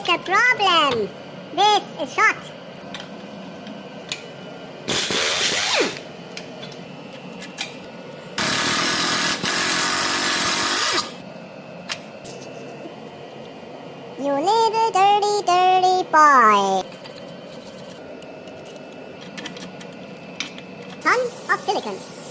is the problem? This is shot. You little dirty, dirty boy. Tons of silicon.